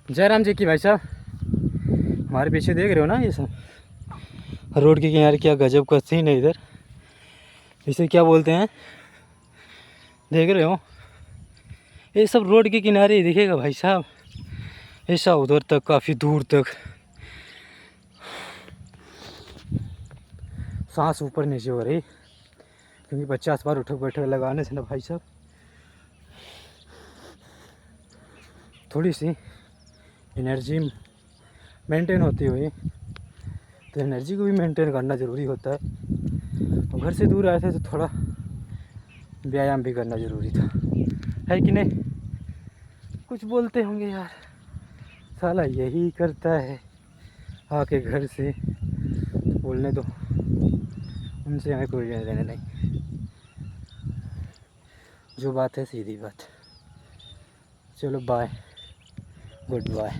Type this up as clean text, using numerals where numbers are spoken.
जयराम जी की भाई साहब, हमारे पीछे देख रहे हो ना, ये सब रोड के किनारे क्या गजब का सीन है इधर। इसे क्या बोलते हैं, देख रहे हो? ये सब रोड के किनारे ही दिखेगा भाई साहब। ऐसा उधर तक काफ़ी दूर तक, सांस ऊपर नीचे हो रही, क्योंकि 50 बार उठक बैठक लगाने से ना भाई साहब थोड़ी सी एनर्जी मेंटेन होती हुई, तो एनर्जी को भी मेंटेन करना ज़रूरी होता है। और घर से दूर आए थे तो थोड़ा व्यायाम भी करना ज़रूरी था, है कि नहीं? कुछ बोलते होंगे यार, साला यही करता है आके घर से, तो बोलने दो, उनसे हमें कोई लेना देना नहीं। जो बात है सीधी बात। चलो बाय, गुड बाय।